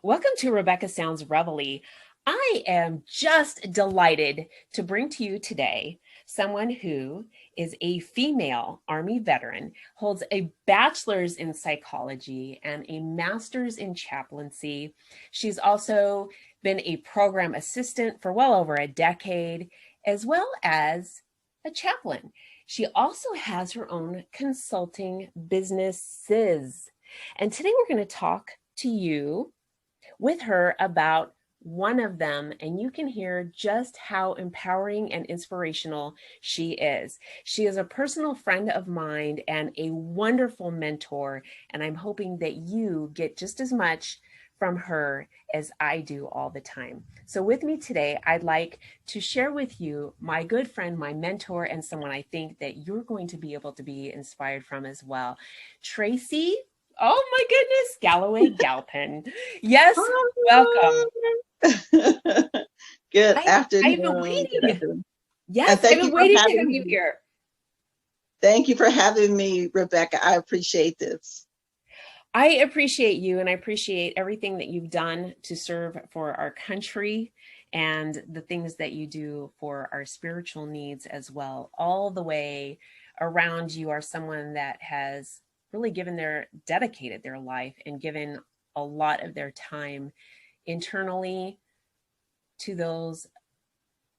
Welcome to Rebecca Sounds Reveille. I am just delighted to bring to you today someone who is a female Army veteran, holds a bachelor's in psychology and a master's in chaplaincy. She's also been a program assistant for well over a decade, as well as a chaplain. She also has her own consulting businesses. And today we're going to talk to you with her about one of them, and you can hear just how empowering and inspirational she is. She is a personal friend of mine and a wonderful mentor, and I'm hoping that you get just as much from her as I do all the time. So with me today, I'd like to share with you my good friend, my mentor, and someone I think that you're going to be able to be inspired from as well. Tracy, oh my goodness, Galloway-Galpin. Yes, welcome. Good afternoon. I've been waiting. Good afternoon. Yes, I've been waiting to have you here. Thank you for having me, Rebecca. I appreciate this. I appreciate you, and I appreciate everything that you've done to serve for our country and the things that you do for our spiritual needs as well. All the way around you are someone that has really dedicated their life and given a lot of their time internally to those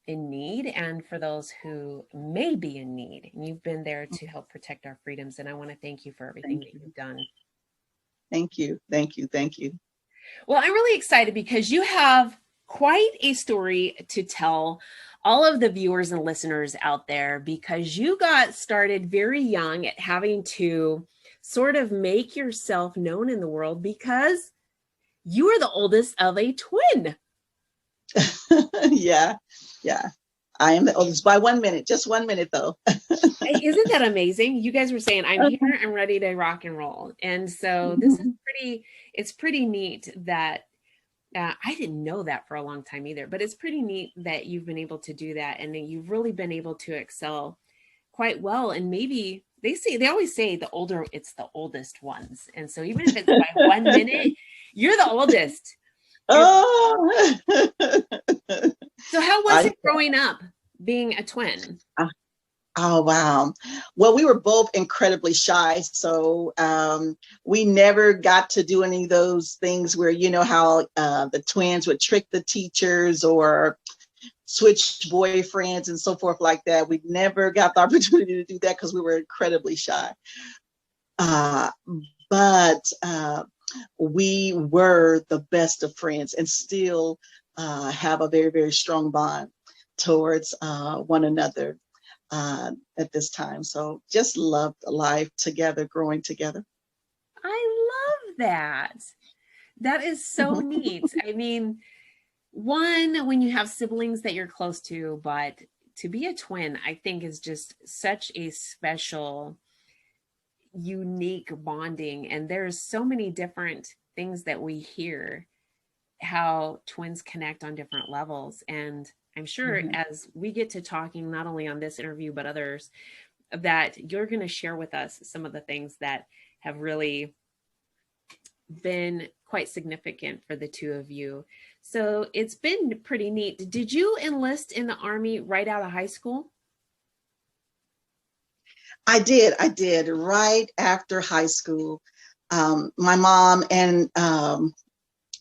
in need and for those who may be in need. And you've been there to help protect our freedoms. And I want to thank you for everything that you've done. Thank you. Thank you. Thank you. Well, I'm really excited because you have quite a story to tell all of the viewers and listeners out there, because you got started very young at having to sort of make yourself known in the world because you are the oldest of a twin. Yeah. I am the oldest by 1 minute, just 1 minute though. Isn't that amazing? You guys were saying, I'm here, I'm ready to rock and roll. And so this is it's pretty neat that I didn't know that for a long time either, but it's pretty neat that you've been able to do that and that you've really been able to excel quite well. And maybe they always say the older, it's the oldest ones. And so even if it's by 1 minute, you're the oldest. Oh. So how was it growing up being a twin? Oh, wow. Well, we were both incredibly shy. So we never got to do any of those things where, you know, how the twins would trick the teachers or switch boyfriends and so forth like that. We never got the opportunity to do that because we were incredibly shy. But we were the best of friends and still have a very, very strong bond towards one another at this time. So just loved life together, growing together. I love that. That is so neat. I mean, when you have siblings that you're close to, but to be a twin, I think is just such a special, unique bonding. And there's so many different things that we hear how twins connect on different levels. And I'm sure as we get to talking, not only on this interview, but others, that you're going to share with us some of the things that have really been quite significant for the two of you. So it's been pretty neat. Did you enlist in the Army right out of high school? I did right after high school. My mom and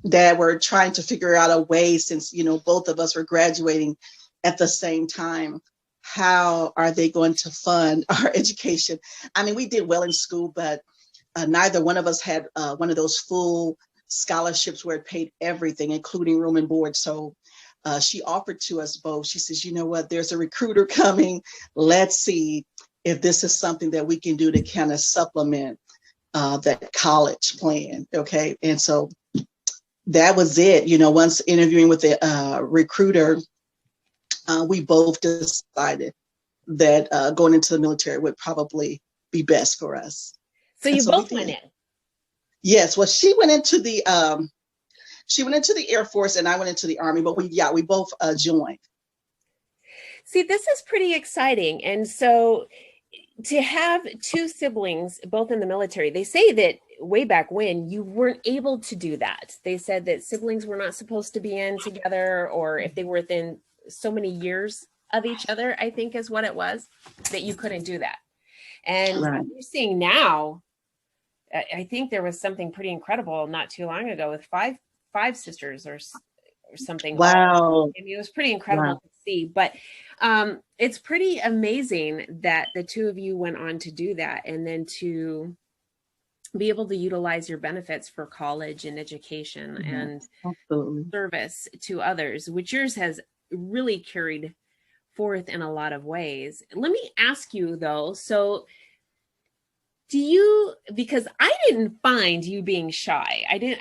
Dad were trying to figure out a way, since, you know, both of us were graduating at the same time. How are they going to fund our education? I mean, we did well in school, but neither one of us had one of those full scholarships where it paid everything, including room and board. So she offered to us both. She says, you know what, there's a recruiter coming. Let's see if this is something that we can do to kind of supplement that college plan. Okay. And so that was it. You know, once interviewing with the recruiter, we both decided that going into the military would probably be best for us. So you both went in? Yes. Well, she went into the Air Force and I went into the Army, but we both joined. See, this is pretty exciting. And so to have two siblings, both in the military, they say that way back when you weren't able to do that. They said that siblings were not supposed to be in together, or if they were within so many years of each other, I think is what it was, that you couldn't do that. And Right. you're seeing now, I think there was something pretty incredible not too long ago with five sisters or something. All, Wow. I mean, it was pretty incredible Wow. to see. But it's pretty amazing that the two of you went on to do that, and then to be able to utilize your benefits for college and education and Yes, absolutely. service to others, which yours has really carried forth in a lot of ways. Let me ask you though, so do you, because I didn't find you being shy. I didn't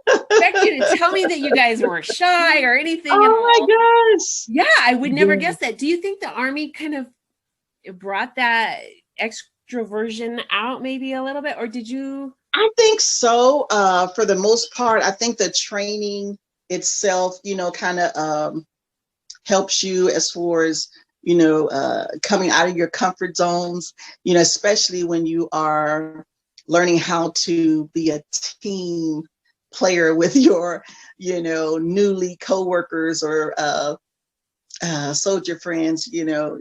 expect you to tell me that you guys were shy or anything at Oh all. my gosh. Yeah, I would never Yeah. guess that. Do you think the Army kind of brought that extroversion out maybe a little bit, or did you? I think so. For the most part, I think the training itself, kind of helps you as far as, coming out of your comfort zones, especially when you are learning how to be a team player with your, newly coworkers or soldier friends,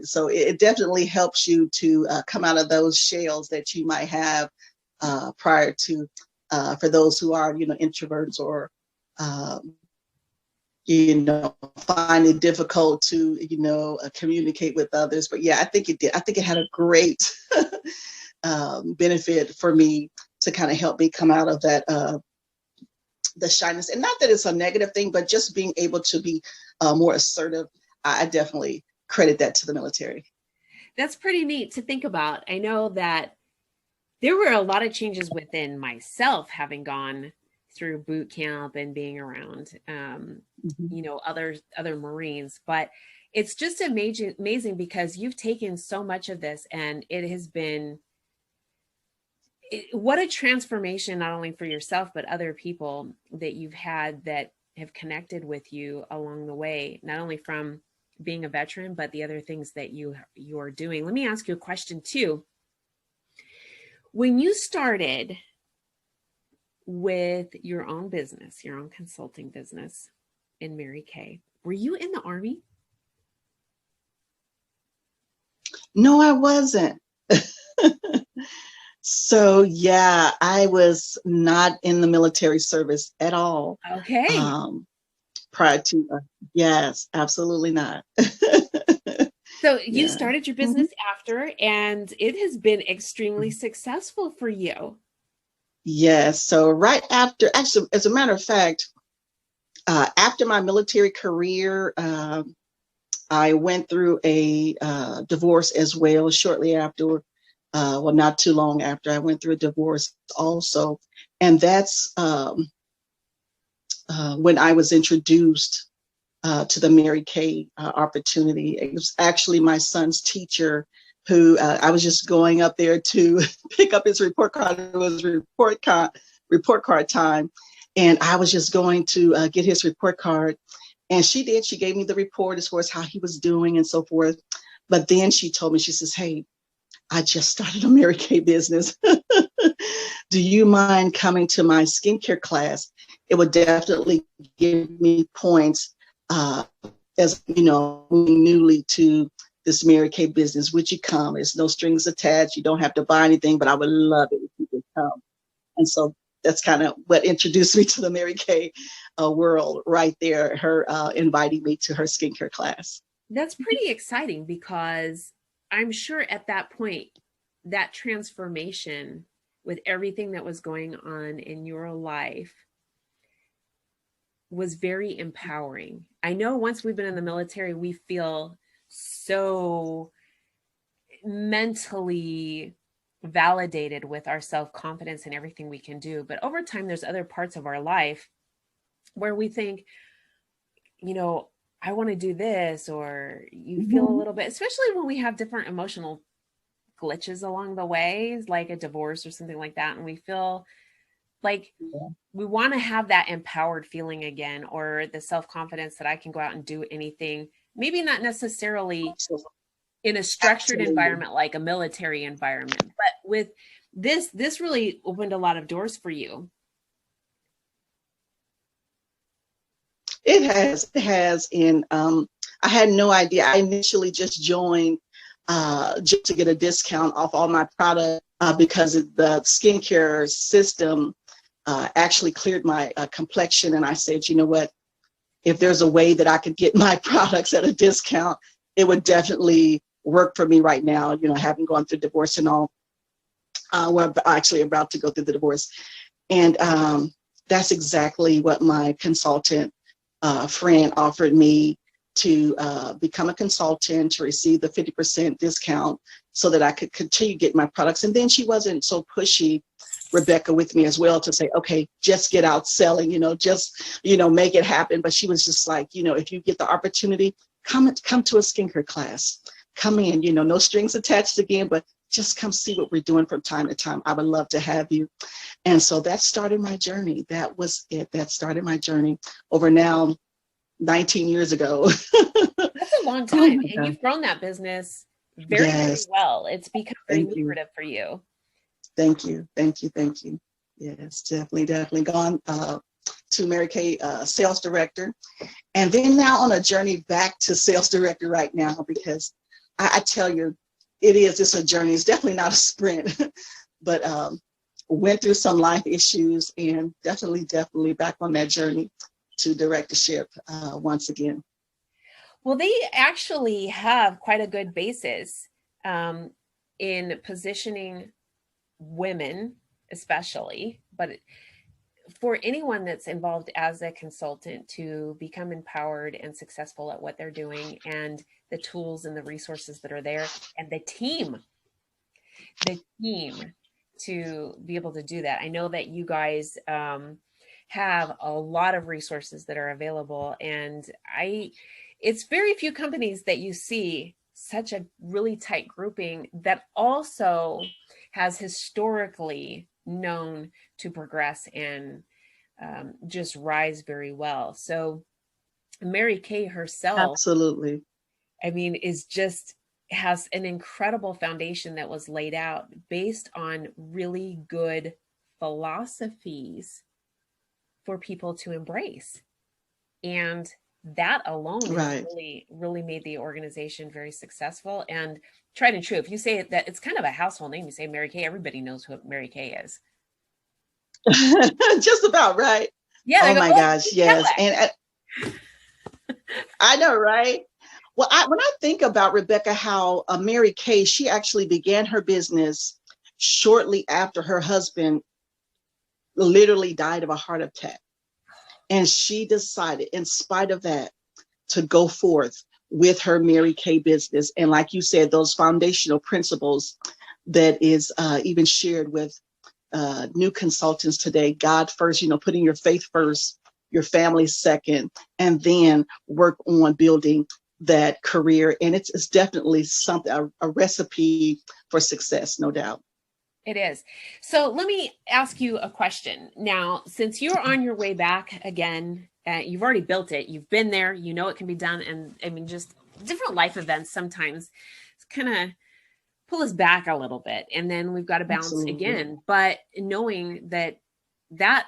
so it definitely helps you to come out of those shells that you might have prior to, for those who are, introverts or, find it difficult to, communicate with others. But yeah, I think it did. I think it had a great benefit for me to kind of help me come out of that, the shyness. And not that it's a negative thing, but just being able to be more assertive. I definitely credit that to the military. That's pretty neat to think about. I know that there were a lot of changes within myself having gone through boot camp and being around Mhm. other Marines, but it's just amazing because you've taken so much of this, and it has been what a transformation, not only for yourself but other people that you've had that have connected with you along the way, not only from being a veteran but the other things that you're doing. Let me ask you a question too. When you started with your own business, your own consulting business in Mary Kay, were you in the Army? No, I wasn't. So yeah, I was not in the military service at all. Okay. Um, Prior to, yes, absolutely not. So you Yeah. started your Mhm. business after, and it has been extremely successful for you. Yes. So right after, actually, as a matter of fact, after my military career, I went through a divorce as well shortly after. Well, not too long after, I went through a divorce also. And that's when I was introduced to the Mary Kay opportunity. It was actually my son's teacher who I was just going up there to pick up his report card. It was report card time. And I was just going to get his report card. And she did. She gave me the report as far as how he was doing and so forth. But then she told me, she says, "Hey, I just started a Mary Kay business. Do you mind coming to my skincare class? It would definitely give me points as newly to this Mary Kay business. Would you come? There's no strings attached. You don't have to buy anything, but I would love it if you could come." And so that's kind of what introduced me to the Mary Kay world right there, her inviting me to her skincare class. That's pretty exciting because I'm sure at that point, that transformation with everything that was going on in your life was very empowering. I know once we've been in the military, we feel so mentally validated with our self-confidence and everything we can do. But over time, there's other parts of our life where we think, you know, I want to do this, or you feel a Mhm. little bit, especially when we have different emotional glitches along the way, like a divorce or something like that. And we feel like we want to have that empowered feeling again, or the self confidence that I can go out and do anything, maybe not necessarily in a structured Absolutely. environment like a military environment. But with this really opened a lot of doors for you. It has, and I had no idea. I initially just joined just to get a discount off all my product because the skincare system actually cleared my complexion, and I said, you know what? If there's a way that I could get my products at a discount, it would definitely work for me right now. You know, having gone through divorce and all, we're actually about to go through the divorce, and that's exactly what my consultant friend offered me to become a consultant to receive the 50% discount so that I could continue getting my products. And then she wasn't so pushy, Rebecca, with me as well to say, okay, just get out selling, just, make it happen. But she was just like, if you get the opportunity, come to a skincare class, come in, no strings attached again, but just come see what we're doing from time to time. I would love to have you. And so that started my journey. That was it. That started my journey over now 19 years ago. That's a long time. And you've grown that business very, very Yes. well. It's become very Thank you. lucrative for you. Thank you. Thank you. Thank you. Yes, definitely gone to Mary Kay sales director. And then now on a journey back to sales director right now, because I tell you, it's a journey. It's definitely not a sprint, but went through some life issues and definitely back on that journey to directorship once again. Well, they actually have quite a good basis in positioning women, especially, but for anyone that's involved as a consultant to become empowered and successful at what they're doing, and the tools and the resources that are there, and the team to be able to do that. I know that you guys have a lot of resources that are available, and it's very few companies that you see such a really tight grouping that also has historically known to progress and just rise very well. So Mary Kay herself, Absolutely. I mean, has an incredible foundation that was laid out based on really good philosophies for people to embrace. And that alone has Right. really made the organization very successful and tried and true. If you say that it's kind of a household name, you say Mary Kay, everybody knows who Mary Kay is. Just about right. Yeah, they Oh go, my oh, gosh, yes. And I know, right? Well, when I think about Rebecca, how Mary Kay, she actually began her business shortly after her husband literally died of a heart attack. And she decided, in spite of that, to go forth with her Mary Kay business. And like you said, those foundational principles that is even shared with new consultants today, God first, putting your faith first, your family second, and then work on building that career. And it's definitely something, a recipe for success, no doubt. It is. So let me ask you a question. Now, since you're on your way back again, you've already built it, you've been there, you know it can be done. And I mean, just different life events sometimes kind of pull us back a little bit. And then we've got to bounce Absolutely. again. But knowing that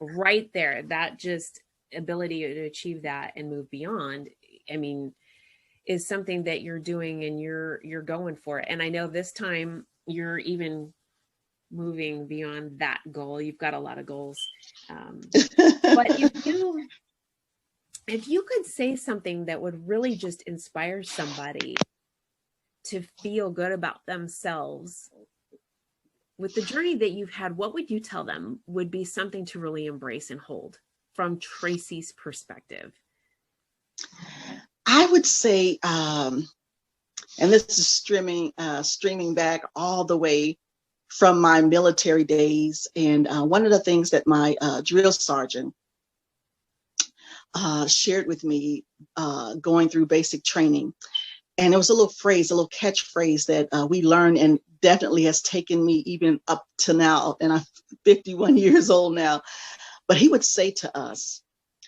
right there, that just ability to achieve that and move beyond, I mean, is something that you're doing and you're going for it. And I know this time you're even moving beyond that goal. You've got a lot of goals. But if you could say something that would really just inspire somebody to feel good about themselves with the journey that you've had, what would you tell them would be something to really embrace and hold from Tracy's perspective? I would say, and this is streaming back all the way from my military days. And one of the things that my drill sergeant shared with me going through basic training, and it was a little phrase, a little catchphrase that we learned and definitely has taken me even up to now. And I'm 51 years old now. But he would say to us,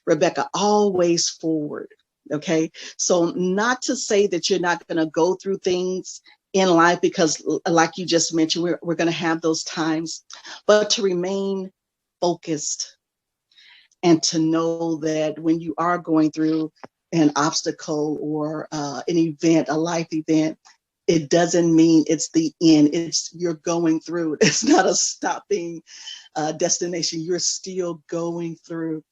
Rebecca, always forward. Okay. So not to say that you're not going to go through things in life, because like you just mentioned, we're going to have those times, but to remain focused and to know that when you are going through an obstacle or an event, a life event, it doesn't mean it's the end. It's you're going through. It's not a stopping destination. You're still going through.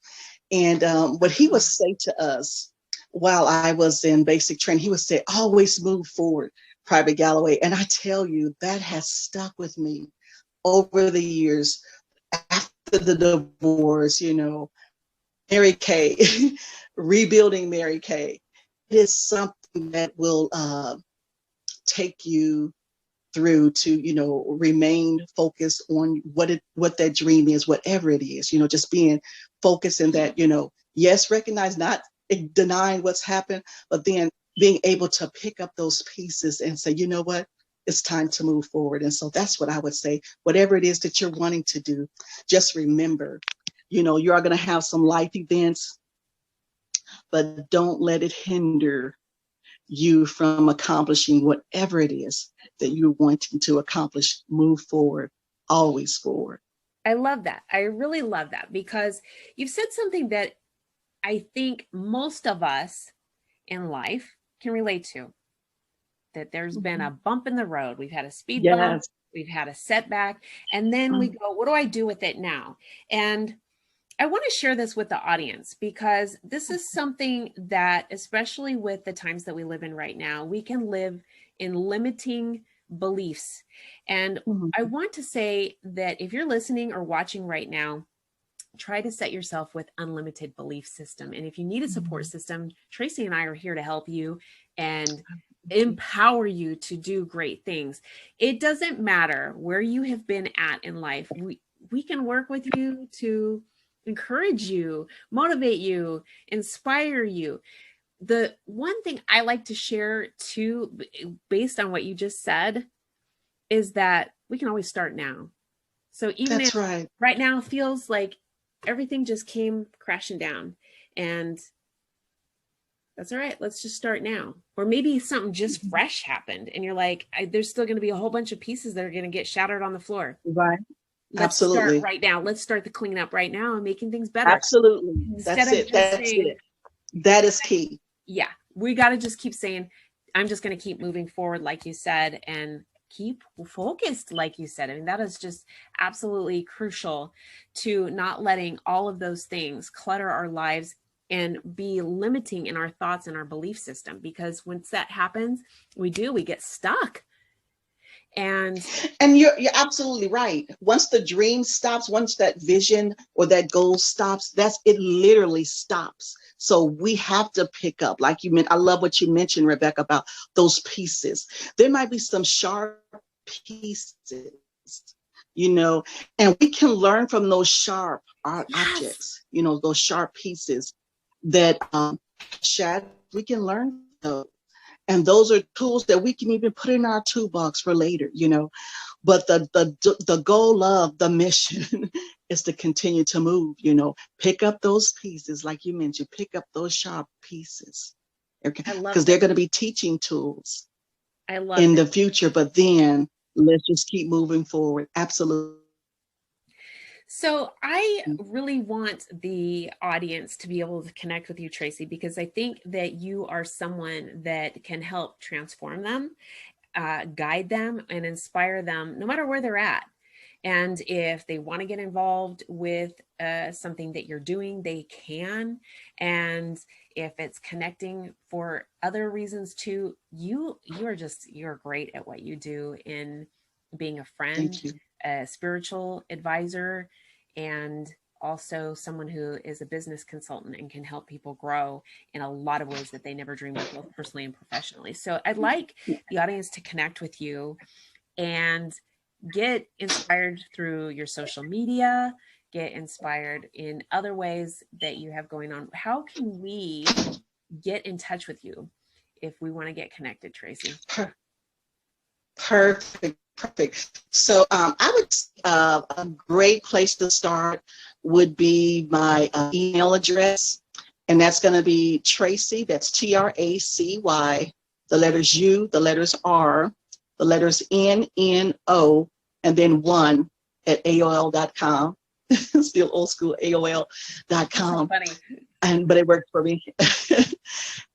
And what he would say to us while I was in basic training, he would say, always move forward, Private Galloway. And I tell you, that has stuck with me over the years. After the divorce, Mary Kay, rebuilding Mary Kay, it is something that will take you through to remain focused on what that dream is, whatever it is, just being focused in that, yes, recognize, not denying what's happened, but then being able to pick up those pieces and say, you know what, it's time to move forward. And so that's what I would say. Whatever it is that you're wanting to do, just remember, you are going to have some life events, but don't let it hinder you from accomplishing whatever it is that you're wanting to accomplish. Move forward, always forward. I love that. I really love that, because you've said something that I think most of us in life can relate to, that there's been a bump in the road. We've had a speed bump, we've had a setback, and then we go, what do I do with it now? And I want to share this with the audience, because this is something that, especially with the times that we live in right now, we can live in limiting beliefs. And I want to say that if you're listening or watching right now, try to set yourself with unlimited belief system. And if you need a support system, Tracy and I are here to help you and empower you to do great things. It doesn't matter where you have been at in life. We can work with you to encourage you, motivate you, inspire you. The one thing I like to share too, based on what you just said, is that we can always start now. So even if right now feels like everything just came crashing down, and that's all right, let's just start now. Or maybe something just fresh happened and you're like, there's still going to be a whole bunch of pieces that are going to get shattered on the floor. Right. Let's Absolutely. start right now. Let's start the cleanup right now and making things better. Absolutely. That's it. That is key. Yeah. We got to just keep saying, I'm just going to keep moving forward, like you said, and keep focused, like you said. I mean, that is just absolutely crucial to not letting all of those things clutter our lives and be limiting in our thoughts and our belief system. Because once that happens, we get stuck. And you're absolutely right. Once the dream stops, once that vision or that goal stops, it literally stops. So we have to pick up, like you meant. I love what you mentioned, Rebecca, about those pieces. There might be some sharp pieces, and we can learn from those sharp objects, those sharp pieces that we can learn those. And those are tools that we can even put in our toolbox for later, But the goal of the mission is to continue to move, pick up those pieces, like you mentioned, pick up those sharp pieces. Okay, because they're going to be teaching tools in the future. But then let's just keep moving forward. Absolutely. So I really want the audience to be able to connect with you, Tracy, because I think that you are someone that can help transform them, guide them, and inspire them no matter where they're at. And if they want to get involved with something that you're doing, they can. And if it's connecting for other reasons too, you're great at what you do in being a friend, a spiritual advisor, and also someone who is a business consultant and can help people grow in a lot of ways that they never dreamed of, both personally and professionally. So I'd like the audience to connect with you and get inspired through your social media, get inspired in other ways that you have going on. How can we get in touch with you if we want to get connected, Tracy? Perfect. So I would a great place to start would be my email address, And that's going to be Tracy, that's Tracy, the letters U, the letters R, the letters NNO, and then 1 at AOL.com. Still old school, AOL.com. Funny. But it worked for me.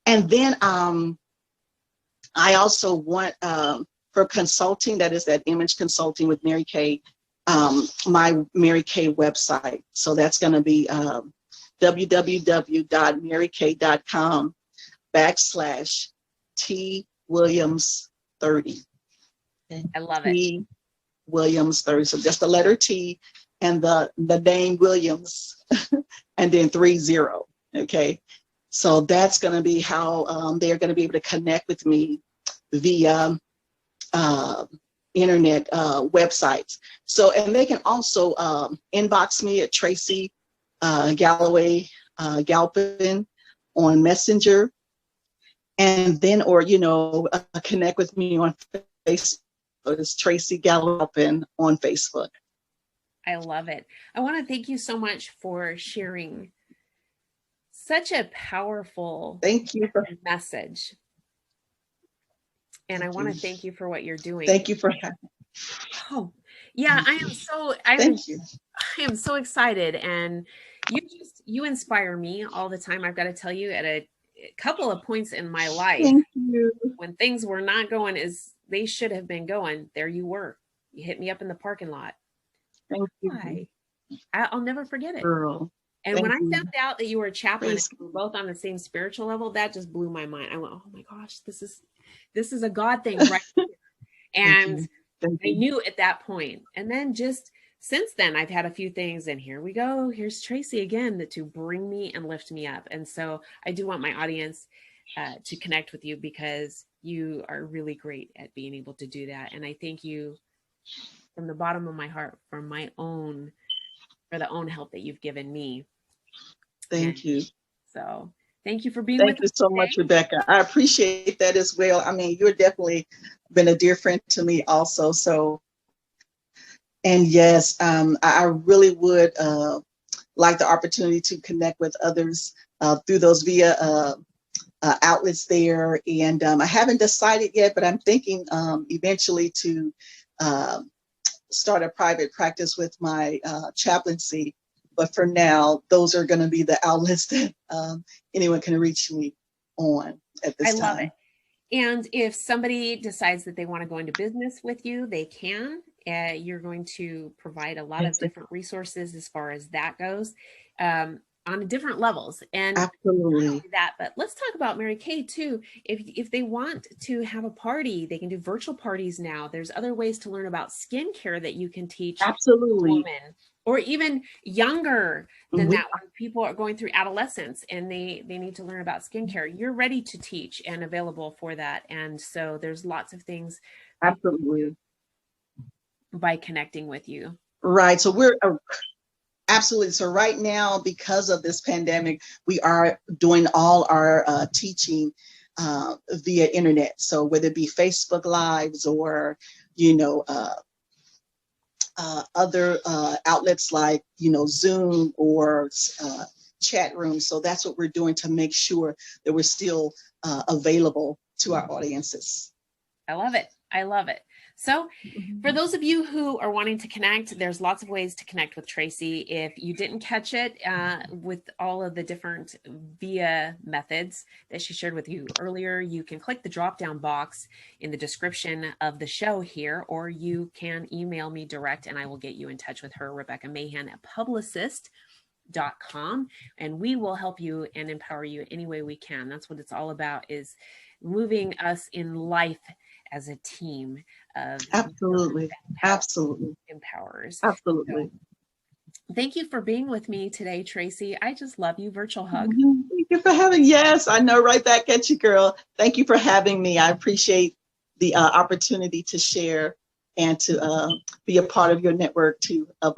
And then I also want for consulting, that is that image consulting with Mary Kay, my Mary Kay website. So that's going to be www.marykay.com/T.Williams30. I love it. T Williams 30. So just the letter T and the name Williams and then 30. Okay. So that's going to be how they're going to be able to connect with me via internet websites. So, and they can also inbox me at Tracy Galloway-Galpin on Messenger, and then, or, connect with me on Facebook. It's Tracy Galloway-Galpin on Facebook. I love it. I want to thank you so much for sharing such a powerful message. And I want to thank you for what you're doing. Thank you for having me. Oh, yeah, I am so excited. And you inspire me all the time. I've got to tell you, at a couple of points in my life, when things were not going as they should have been going, there you were. You hit me up in the parking lot. Thank you. I'll never forget it. Girl. And when I found out that you were a chaplain and we were both on the same spiritual level, that just blew my mind. I went, oh my gosh, this is a God thing right here. And I knew at that point. And then just since then, I've had a few things, and here we go. Here's Tracy again to bring me and lift me up. And so I do want my audience to connect with you, because you are really great at being able to do that. And I thank you from the bottom of my heart for the own help that you've given me. Thank you. So thank you for being with us. Thank you so much, Rebecca. I appreciate that as well. I mean, you're definitely been a dear friend to me also. So, and yes, I really would like the opportunity to connect with others through those via outlets there. And I haven't decided yet, but I'm thinking eventually to start a private practice with my chaplaincy. But for now, those are going to be the outlets that anyone can reach me on at this time. I love it. And if somebody decides that they want to go into business with you, they can. You're going to provide a lot of different resources as far as that goes, on different levels. And absolutely. Not only that, but let's talk about Mary Kay too. If they want to have a party, they can do virtual parties now. There's other ways to learn about skincare that you can teach. Absolutely. Women, or even younger than that, when people are going through adolescence and they need to learn about skincare. You're ready to teach and available for that. And so there's lots of things. Absolutely. By connecting with you. Right. So we're absolutely. So right now, because of this pandemic, we are doing all our teaching via internet. So whether it be Facebook Lives or, other outlets like, Zoom or chat rooms. So that's what we're doing to make sure that we're still available to our audiences. I love it. I love it. So for those of you who are wanting to connect, there's lots of ways to connect with Tracy. If you didn't catch it with all of the different via methods that she shared with you earlier, you can click the drop-down box in the description of the show here, or you can email me direct and I will get you in touch with her, Rebecca Mahan at publicist.com, and we will help you and empower you any way we can. That's what it's all about, is moving us in life as a team of absolutely empowers. Absolutely. So, thank you for being with me today, Tracy. I just love you. Virtual hug. Thank you for having. Yes, I know, right back at you, girl. Thank you for having me. I appreciate the opportunity to share and to be a part of your network too, of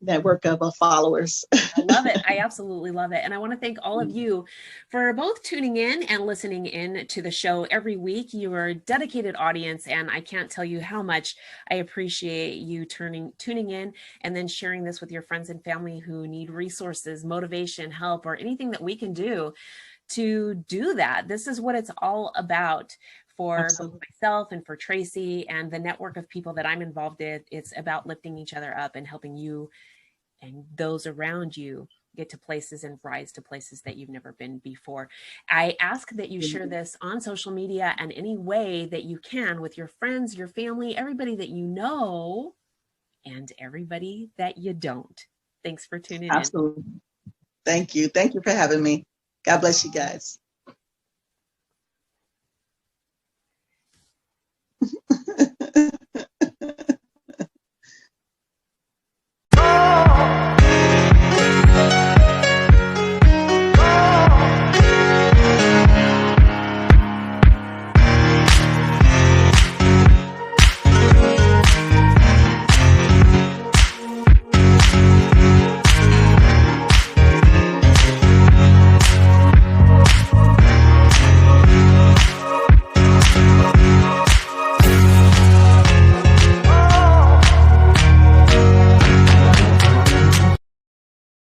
network of followers. I love it. I absolutely love it. And I want to thank all of you for both tuning in and listening in to the show every week. You are a dedicated audience, and I can't tell you how much I appreciate you tuning in and then sharing this with your friends and family who need resources, motivation, help, or anything that we can do to do that. This is what it's all about for Absolutely. myself and for Tracy and the network of people that I'm involved in. It's about lifting each other up and helping you and those around you get to places and rise to places that you've never been before. I ask that you share this on social media and any way that you can with your friends, your family, everybody that you know, and everybody that you don't. Thanks for tuning in. Absolutely. Thank you. Thank you for having me. God bless you guys.